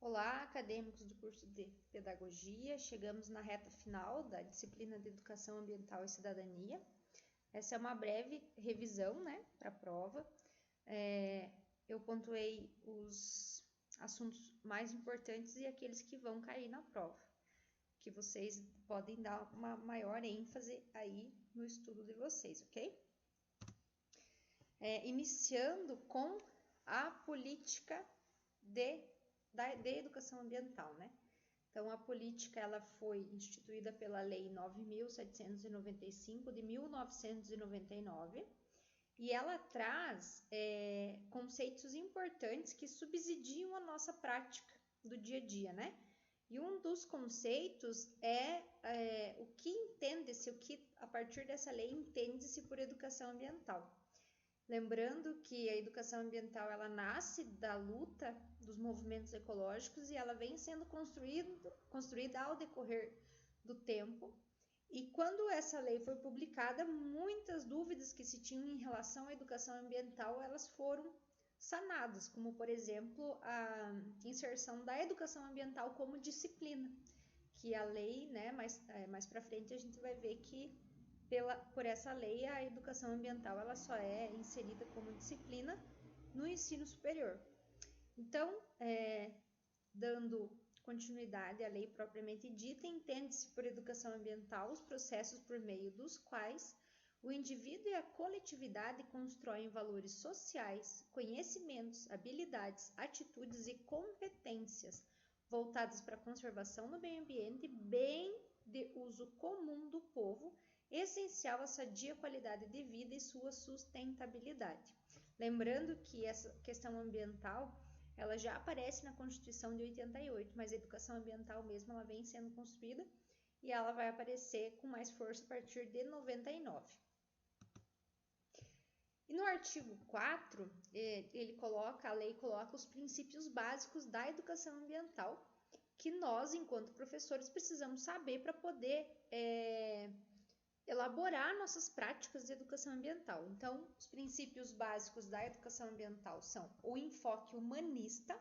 Olá, acadêmicos do curso de Pedagogia. Chegamos na reta final da disciplina de Educação Ambiental e Cidadania. Essa é uma breve revisão, para a prova. Eu pontuei os assuntos mais importantes e aqueles que vão cair na prova, que vocês podem dar uma maior ênfase aí no estudo de vocês, ok? Iniciando com a política de educação ambiental, Então, a política ela foi instituída pela Lei 9.795 de 1999 e ela traz conceitos importantes que subsidiam a nossa prática do dia a dia, E um dos conceitos é o que entende-se, o que a partir dessa lei entende-se por educação ambiental. Lembrando que a educação ambiental ela nasce da luta dos movimentos ecológicos e ela vem sendo construída ao decorrer do tempo. E quando essa lei foi publicada, muitas dúvidas que se tinham em relação à educação ambiental elas foram sanadas, como por exemplo a inserção da educação ambiental como disciplina, que a lei, mais para frente a gente vai ver que por essa lei, a educação ambiental ela só é inserida como disciplina no ensino superior. Então, dando continuidade à lei propriamente dita, entende-se por educação ambiental os processos por meio dos quais o indivíduo e a coletividade constroem valores sociais, conhecimentos, habilidades, atitudes e competências voltadas para a conservação do meio ambiente, bem de uso comum do povo, essencial à sadia qualidade de vida e sua sustentabilidade. Lembrando que essa questão ambiental ela já aparece na Constituição de 88, mas a educação ambiental mesmo ela vem sendo construída e ela vai aparecer com mais força a partir de 99. E no artigo 4, a lei coloca os princípios básicos da educação ambiental que nós, enquanto professores, precisamos saber para poder elaborar nossas práticas de educação ambiental. Então, os princípios básicos da educação ambiental são o enfoque humanista,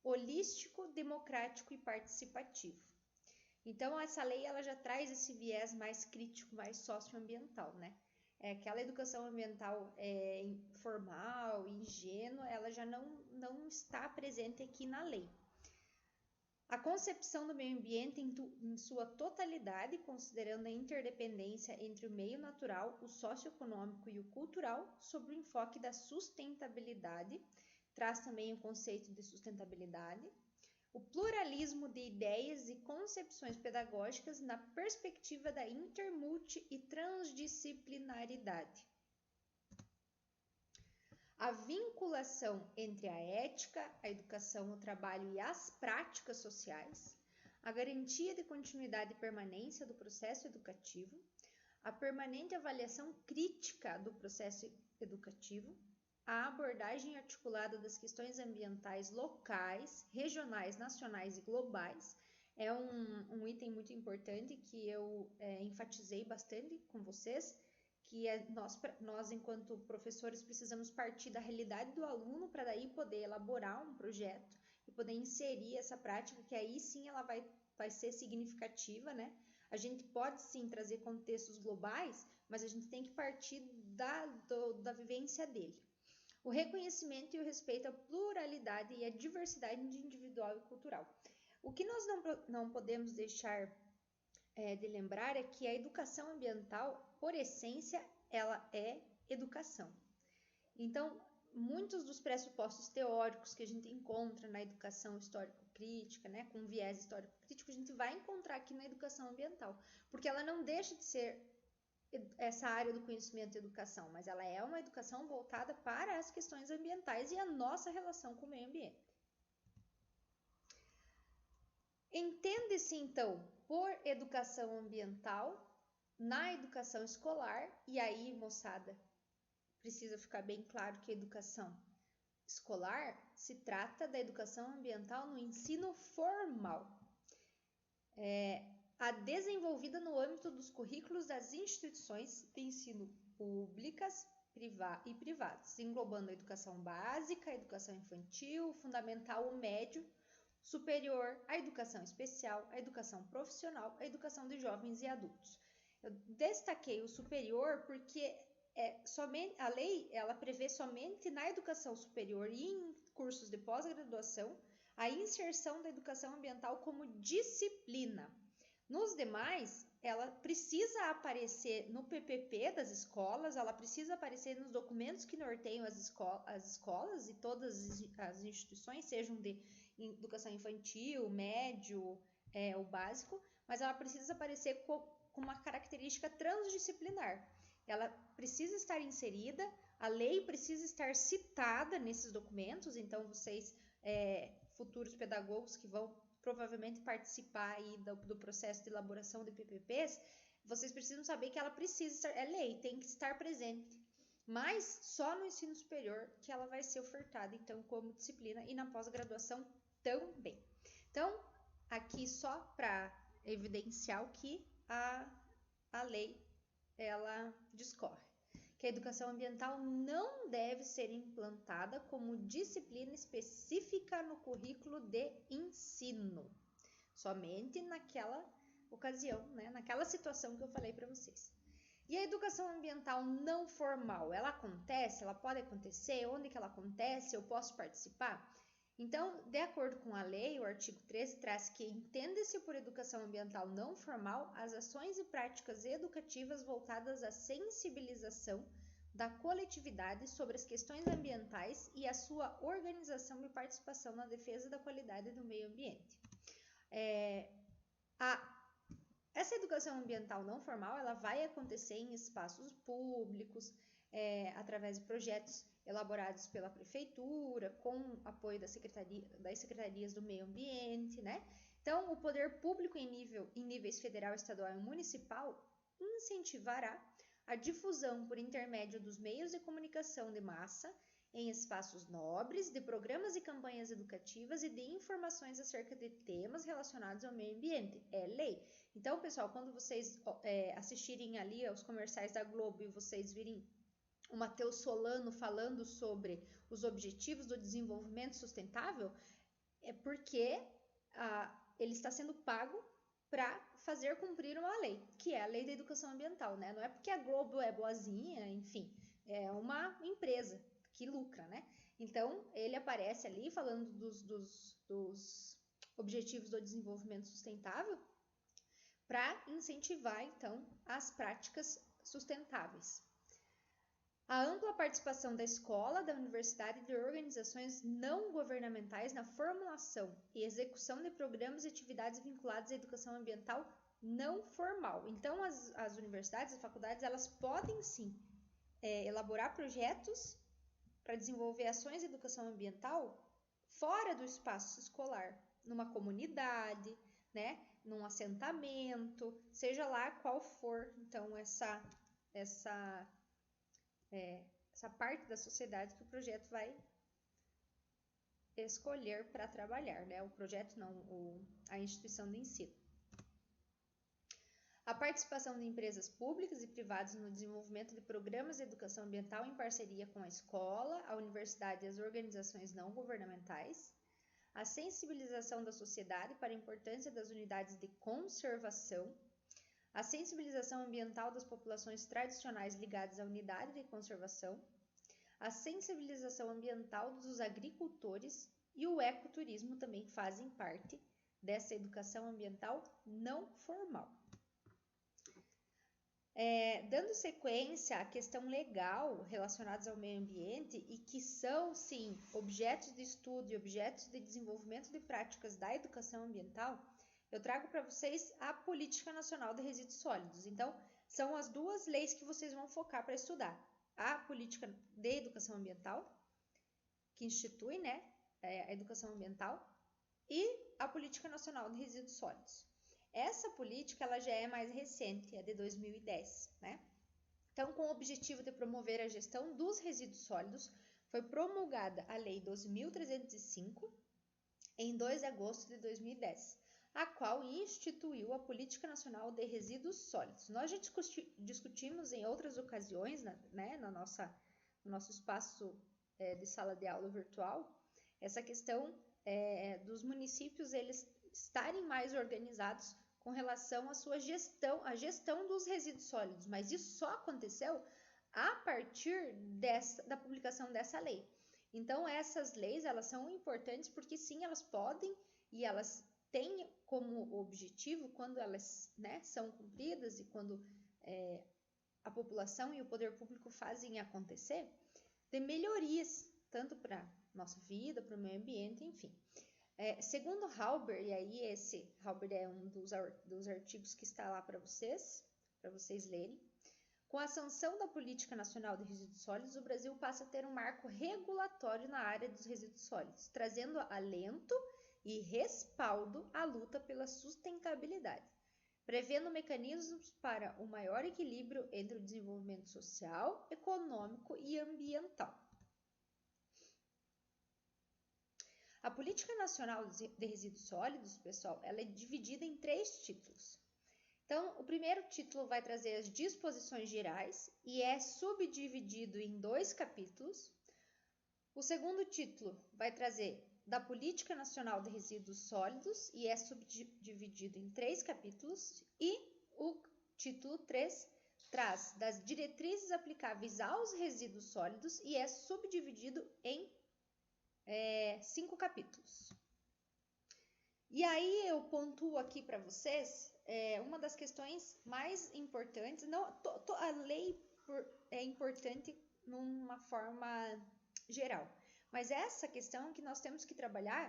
holístico, democrático e participativo. Então, essa lei ela já traz esse viés mais crítico, mais socioambiental, Aquela educação ambiental formal, ingênua, ela já não está presente aqui na lei. A concepção do meio ambiente em sua totalidade, considerando a interdependência entre o meio natural, o socioeconômico e o cultural, sob o enfoque da sustentabilidade, traz também o conceito de sustentabilidade, o pluralismo de ideias e concepções pedagógicas na perspectiva da intermulti e transdisciplinaridade. A vinculação entre a ética, a educação, o trabalho e as práticas sociais, a garantia de continuidade e permanência do processo educativo, a permanente avaliação crítica do processo educativo, a abordagem articulada das questões ambientais locais, regionais, nacionais e globais, é um item muito importante que eu enfatizei bastante com vocês, que nós, enquanto professores, precisamos partir da realidade do aluno para daí poder elaborar um projeto e poder inserir essa prática, que aí sim ela vai ser significativa, A gente pode sim trazer contextos globais, mas a gente tem que partir da vivência dele. O reconhecimento e o respeito à pluralidade e à diversidade individual e cultural. O que nós não podemos deixar de lembrar é que a educação ambiental, por essência, ela é educação. Então, muitos dos pressupostos teóricos que a gente encontra na educação histórico-crítica, com viés histórico-crítico, a gente vai encontrar aqui na educação ambiental, porque ela não deixa de ser essa área do conhecimento e educação, mas ela é uma educação voltada para as questões ambientais e a nossa relação com o meio ambiente. Entende-se, então, por educação ambiental na educação escolar, e aí, moçada, precisa ficar bem claro que a educação escolar se trata da educação ambiental no ensino formal, a desenvolvida no âmbito dos currículos das instituições de ensino públicas e privadas, englobando a educação básica, a educação infantil, o fundamental, o médio, superior, a educação especial, a educação profissional, a educação de jovens e adultos. Eu destaquei o superior porque a lei ela prevê somente na educação superior e em cursos de pós-graduação a inserção da educação ambiental como disciplina. Nos demais, ela precisa aparecer no PPP das escolas, ela precisa aparecer nos documentos que norteiam as escolas e todas as instituições, sejam de educação infantil, médio, o básico, mas ela precisa aparecer com uma característica transdisciplinar. Ela precisa estar inserida, a lei precisa estar citada nesses documentos, então vocês, futuros pedagogos que vão provavelmente participar aí do processo de elaboração de PPPs, vocês precisam saber que ela precisa estar, é lei, tem que estar presente, mas só no ensino superior que ela vai ser ofertada, então, como disciplina, e na pós-graduação também. Então, aqui só para evidenciar o que a lei ela discorre, que a educação ambiental não deve ser implantada como disciplina específica no currículo de ensino, somente naquela ocasião, né, naquela situação que eu falei para vocês. E a educação ambiental não formal, ela acontece? Ela pode acontecer? Onde que ela acontece? Eu posso participar? Então, de acordo com a lei, o artigo 13 traz que entende-se por educação ambiental não formal as ações e práticas educativas voltadas à sensibilização da coletividade sobre as questões ambientais e a sua organização e participação na defesa da qualidade do meio ambiente. Essa educação ambiental não formal ela vai acontecer em espaços públicos, através de projetos elaborados pela prefeitura, com apoio das secretarias do meio ambiente, né? Então, o poder público em níveis federal, estadual e municipal incentivará a difusão por intermédio dos meios de comunicação de massa em espaços nobres, de programas e campanhas educativas e de informações acerca de temas relacionados ao meio ambiente. É lei. Então, pessoal, quando vocês assistirem ali aos comerciais da Globo e vocês virem o Matheus Solano falando sobre os objetivos do desenvolvimento sustentável, é porque ele está sendo pago para fazer cumprir uma lei, que é a lei da educação ambiental, né? Não é porque a Globo é boazinha, enfim, é uma empresa que lucra, né? Então, ele aparece ali falando dos objetivos do desenvolvimento sustentável para incentivar, então, as práticas sustentáveis. A ampla participação da escola, da universidade e de organizações não governamentais na formulação e execução de programas e atividades vinculadas à educação ambiental não formal. Então, as universidades, as faculdades, elas podem sim elaborar projetos para desenvolver ações de educação ambiental fora do espaço escolar, numa comunidade, né, num assentamento, seja lá qual for, então, essa parte da sociedade que o projeto vai escolher para trabalhar, né? O projeto não, a instituição de ensino. A participação de empresas públicas e privadas no desenvolvimento de programas de educação ambiental em parceria com a escola, a universidade e as organizações não governamentais. A sensibilização da sociedade para a importância das unidades de conservação. A sensibilização ambiental das populações tradicionais ligadas à unidade de conservação, a sensibilização ambiental dos agricultores e o ecoturismo também fazem parte dessa educação ambiental não formal. Dando sequência à questão legal relacionados ao meio ambiente e que são, sim, objetos de estudo e objetos de desenvolvimento de práticas da educação ambiental, eu trago para vocês a Política Nacional de Resíduos Sólidos. Então, são as duas leis que vocês vão focar para estudar. A Política de Educação Ambiental, que institui, né, a educação ambiental, e a Política Nacional de Resíduos Sólidos. Essa política ela já é mais recente, é de 2010, né? Então, com o objetivo de promover a gestão dos resíduos sólidos, foi promulgada a Lei 12.305 em 2 de agosto de 2010. A qual instituiu a Política Nacional de Resíduos Sólidos. Nós já discutimos em outras ocasiões, né, no nosso espaço de sala de aula virtual, essa questão dos municípios eles estarem mais organizados com relação à sua gestão, a gestão dos resíduos sólidos, mas isso só aconteceu a partir da publicação dessa lei. Então, essas leis, elas são importantes porque sim, elas podem e elas têm como objetivo, quando elas, né, são cumpridas e quando a população e o poder público fazem acontecer, de melhorias, tanto para nossa vida, para o meio ambiente, enfim. Segundo Halber, e aí esse Halber é um dos artigos que está lá para vocês lerem, com a sanção da Política Nacional de Resíduos Sólidos, o Brasil passa a ter um marco regulatório na área dos resíduos sólidos, trazendo alento e respaldo à luta pela sustentabilidade, prevendo mecanismos para o maior equilíbrio entre o desenvolvimento social, econômico e ambiental. A Política Nacional de Resíduos Sólidos, pessoal, ela é dividida em 3 títulos. Então, o primeiro título vai trazer as disposições gerais e é subdividido em 2 capítulos. O segundo título vai trazer da Política Nacional de Resíduos Sólidos e é subdividido em 3 capítulos. E o título 3 traz das diretrizes aplicáveis aos resíduos sólidos e é subdividido em 5 capítulos. E aí eu pontuo aqui para vocês uma das questões mais importantes. Não, a lei é importante numa forma geral, mas essa questão que nós temos que trabalhar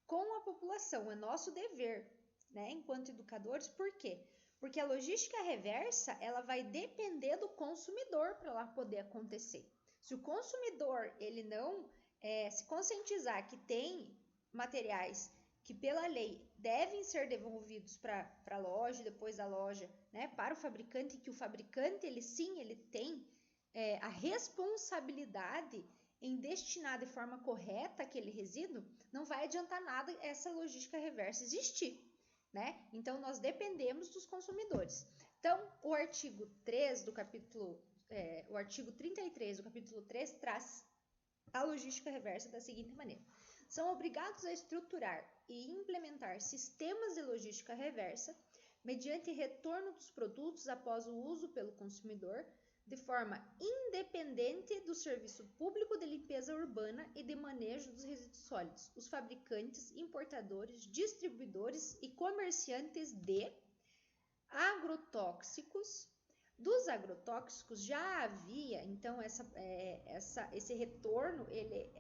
com a população, é nosso dever, né, enquanto educadores. Por quê? Porque a logística reversa, ela vai depender do consumidor para ela poder acontecer. Se o consumidor ele não se conscientizar que tem materiais que pela lei devem ser devolvidos para a loja, depois da loja, né, para o fabricante, que o fabricante ele tem a responsabilidade em destinar de forma correta aquele resíduo, não vai adiantar nada essa logística reversa existir, né? Então nós dependemos dos consumidores. Então o artigo 3 do capítulo, o artigo 33 do capítulo 3 traz a logística reversa da seguinte maneira: são obrigados a estruturar e implementar sistemas de logística reversa mediante retorno dos produtos após o uso pelo consumidor, de forma independente do serviço público de limpeza urbana e de manejo dos resíduos sólidos. Os fabricantes, importadores, distribuidores e comerciantes de agrotóxicos. Dos agrotóxicos já havia, então, esse retorno ele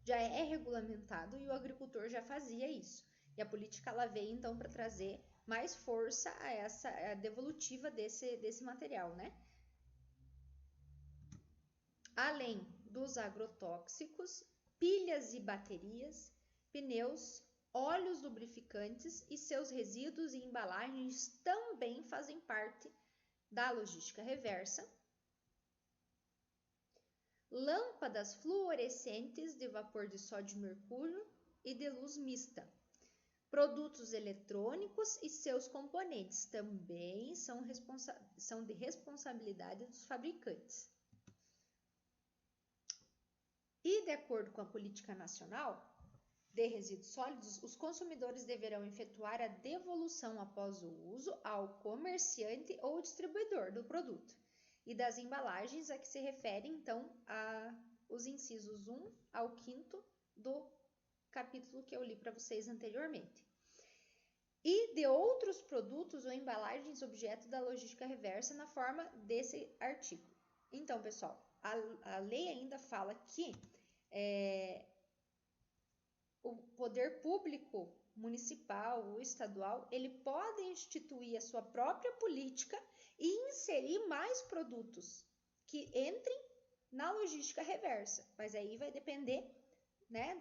já é regulamentado e o agricultor já fazia isso. E a política ela veio então para trazer mais força a essa devolutiva desse material, né? Além dos agrotóxicos, pilhas e baterias, pneus, óleos lubrificantes e seus resíduos e embalagens também fazem parte da logística reversa. Lâmpadas fluorescentes de vapor de sódio e mercúrio e de luz mista. Produtos eletrônicos e seus componentes também são de responsabilidade dos fabricantes. E, de acordo com a Política Nacional de Resíduos Sólidos, os consumidores deverão efetuar a devolução após o uso ao comerciante ou distribuidor do produto e das embalagens a que se refere, então, os incisos 1 ao 5º do capítulo que eu li para vocês anteriormente. E de outros produtos ou embalagens objeto da logística reversa na forma desse artigo. Então, pessoal, a lei ainda fala que o poder público municipal ou estadual, ele pode instituir a sua própria política e inserir mais produtos que entrem na logística reversa, mas aí vai depender, né,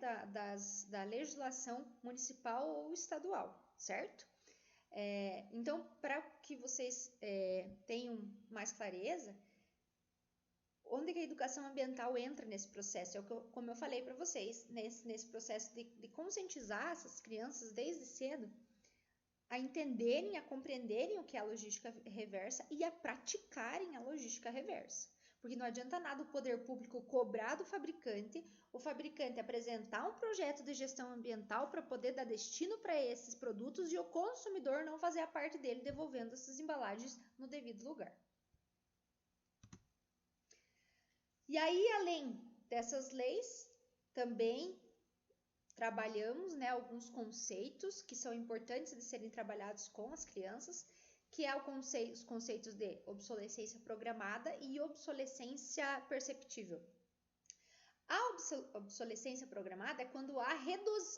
da legislação municipal ou estadual, certo? Então, para que vocês tenham mais clareza, onde que a educação ambiental entra nesse processo? Como eu falei para vocês, nesse processo de conscientizar essas crianças desde cedo a entenderem, a compreenderem o que é a logística reversa e a praticarem a logística reversa. Porque não adianta nada o poder público cobrar do fabricante, o fabricante apresentar um projeto de gestão ambiental para poder dar destino para esses produtos e o consumidor não fazer a parte dele devolvendo essas embalagens no devido lugar. E aí, além dessas leis, também trabalhamos, né, alguns conceitos que são importantes de serem trabalhados com as crianças, que é os conceitos de obsolescência programada e obsolescência perceptível. A obsolescência programada é quando há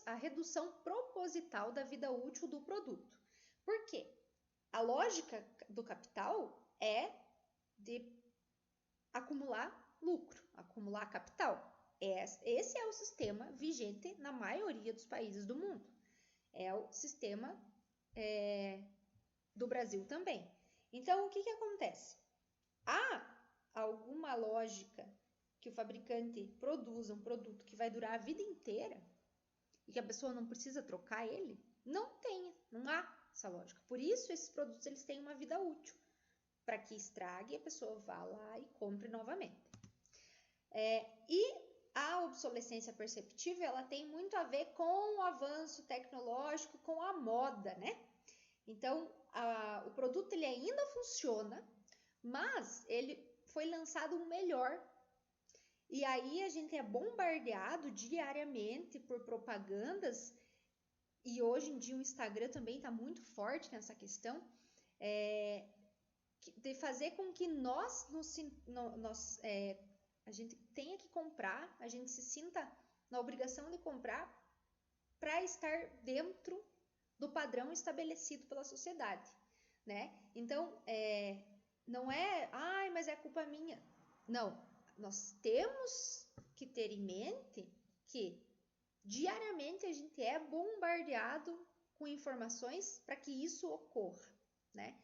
a redução proposital da vida útil do produto. Por quê? A lógica do capital é de acumular lucro, acumular capital. Esse é o sistema vigente na maioria dos países do mundo. É o sistema do Brasil também. Então, o que acontece? Há alguma lógica que o fabricante produza um produto que vai durar a vida inteira e que a pessoa não precisa trocar ele? Não há essa lógica. Por isso, esses produtos eles têm uma vida útil, para que estrague e a pessoa vá lá e compre novamente. E a obsolescência perceptível, ela tem muito a ver com o avanço tecnológico, com a moda, né? Então, o produto ele ainda funciona, mas ele foi lançado um melhor. E aí a gente é bombardeado diariamente por propagandas, e hoje em dia o Instagram também está muito forte nessa questão, de fazer com que a gente tenha que comprar, a gente se sinta na obrigação de comprar para estar dentro do padrão estabelecido pela sociedade, né? Então, não é, mas é culpa minha. Não, nós temos que ter em mente que diariamente a gente é bombardeado com informações para que isso ocorra, né?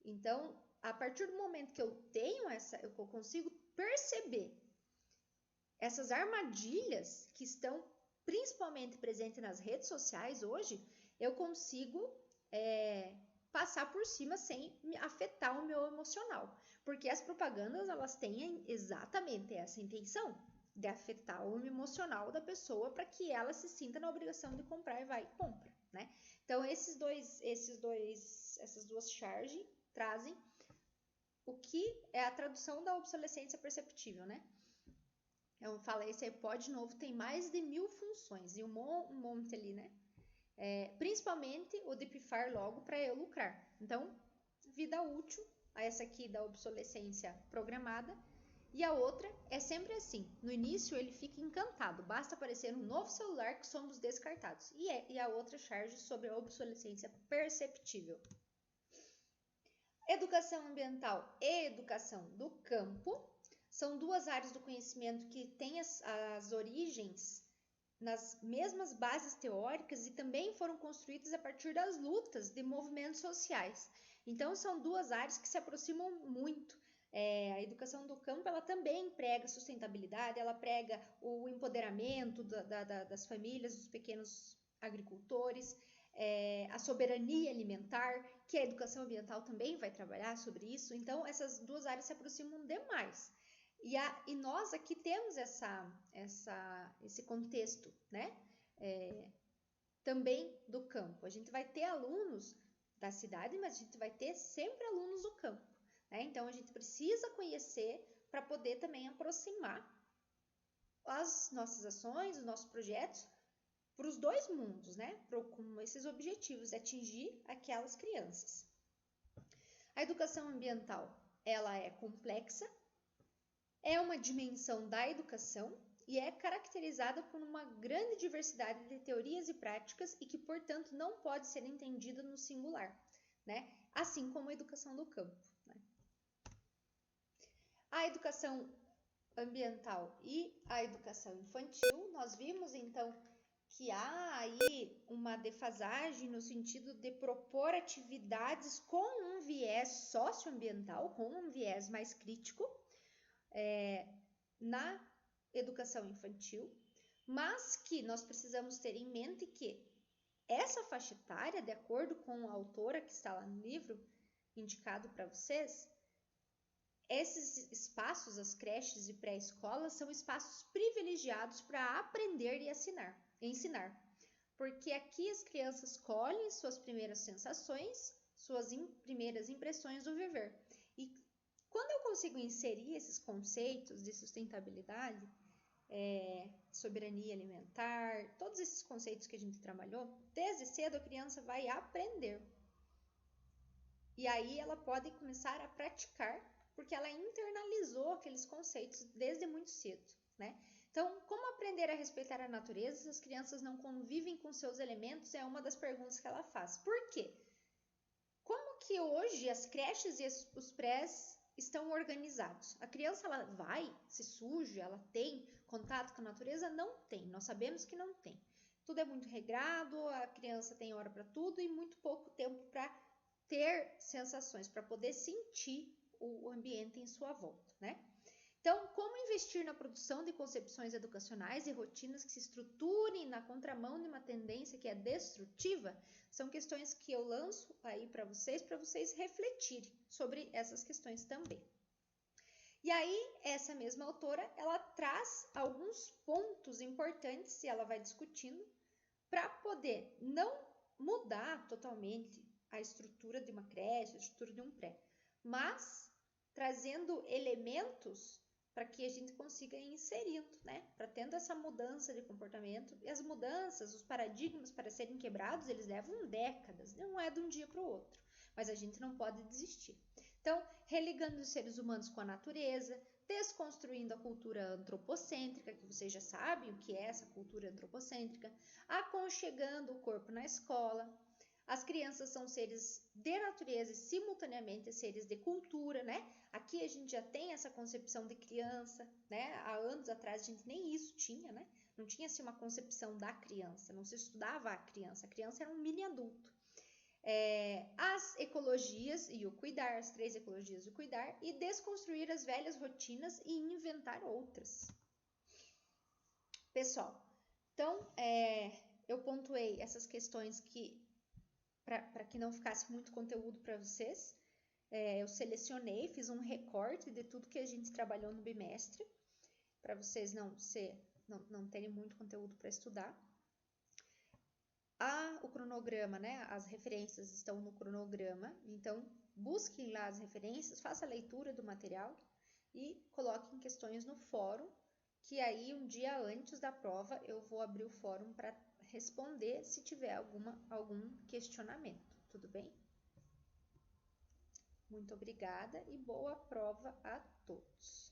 Então, a partir do momento que eu consigo perceber essas armadilhas que estão principalmente presentes nas redes sociais hoje, eu consigo passar por cima sem afetar o meu emocional. Porque as propagandas, elas têm exatamente essa intenção de afetar o emocional da pessoa para que ela se sinta na obrigação de comprar e vai e compra, né? Então, essas duas charges trazem o que é a tradução da obsolescência perceptível, né? Eu falei, esse iPod novo tem mais de 1000 funções e um monte ali, né? Principalmente o de pifar logo para eu lucrar. Então, vida útil, essa aqui da obsolescência programada, e a outra é sempre assim. No início ele fica encantado, basta aparecer um novo celular que somos descartados. E a outra charge sobre a obsolescência perceptível. Educação ambiental e educação do campo são duas áreas do conhecimento que têm as origens nas mesmas bases teóricas e também foram construídas a partir das lutas de movimentos sociais. Então, são duas áreas que se aproximam muito. A educação do campo, ela também prega sustentabilidade, ela prega o empoderamento das famílias, dos pequenos agricultores, a soberania alimentar, que a educação ambiental também vai trabalhar sobre isso. Então, essas duas áreas se aproximam demais. E nós aqui temos esse contexto, né? Também do campo. A gente vai ter alunos da cidade, mas a gente vai ter sempre alunos do campo, né? Então, a gente precisa conhecer para poder também aproximar as nossas ações, os nossos projetos para os dois mundos, né? Com esses objetivos, de atingir aquelas crianças. A educação ambiental, ela é complexa, é uma dimensão da educação e é caracterizada por uma grande diversidade de teorias e práticas e que, portanto, não pode ser entendida no singular, né? Assim como a educação do campo, né? A educação ambiental e a educação infantil, nós vimos, então, que há aí uma defasagem no sentido de propor atividades com um viés socioambiental, com um viés mais crítico, na educação infantil, mas que nós precisamos ter em mente que essa faixa etária, de acordo com a autora que está lá no livro indicado para vocês, esses espaços, as creches e pré-escolas, são espaços privilegiados para aprender e ensinar. Porque aqui as crianças colhem suas primeiras sensações, suas primeiras impressões do viver. E quando eu consigo inserir esses conceitos de sustentabilidade, soberania alimentar, todos esses conceitos que a gente trabalhou, desde cedo a criança vai aprender. E aí ela pode começar a praticar, porque ela internalizou aqueles conceitos desde muito cedo, né? Então, como aprender a respeitar a natureza se as crianças não convivem com seus elementos é uma das perguntas que ela faz. Por quê? Como que hoje as creches e os prés estão organizados? A criança ela vai, se suja, ela tem contato com a natureza? Não tem, nós sabemos que não tem. Tudo é muito regrado, a criança tem hora para tudo e muito pouco tempo para ter sensações, para poder sentir o ambiente em sua volta, né? Então, como investir na produção de concepções educacionais e rotinas que se estruturem na contramão de uma tendência que é destrutiva? São questões que eu lanço aí para vocês refletirem sobre essas questões também. E aí, essa mesma autora, ela traz alguns pontos importantes e ela vai discutindo para poder não mudar totalmente a estrutura de uma creche, a estrutura de um pré, mas trazendo elementos para que a gente consiga ir inserindo, né? Para tendo essa mudança de comportamento. E as mudanças, os paradigmas para serem quebrados, eles levam décadas, não é de um dia para o outro. Mas a gente não pode desistir. Então, religando os seres humanos com a natureza, desconstruindo a cultura antropocêntrica, que vocês já sabem o que é essa cultura antropocêntrica, aconchegando o corpo na escola. As crianças são seres de natureza e simultaneamente seres de cultura, né? Aqui a gente já tem essa concepção de criança, né? Há anos atrás a gente nem isso tinha, né? Não tinha assim uma concepção da criança, não se estudava a criança era um mini adulto. As ecologias e o cuidar, as 3 ecologias e o cuidar, e desconstruir as velhas rotinas e inventar outras. Pessoal, então eu pontuei essas questões que para que não ficasse muito conteúdo para vocês. Eu selecionei, fiz um recorte de tudo que a gente trabalhou no bimestre, para vocês não terem muito conteúdo para estudar. O cronograma, né? As referências estão no cronograma, então busquem lá as referências, faça a leitura do material e coloquem questões no fórum, que aí um dia antes da prova eu vou abrir o fórum para responder se tiver algum questionamento, tudo bem? Muito obrigada e boa prova a todos!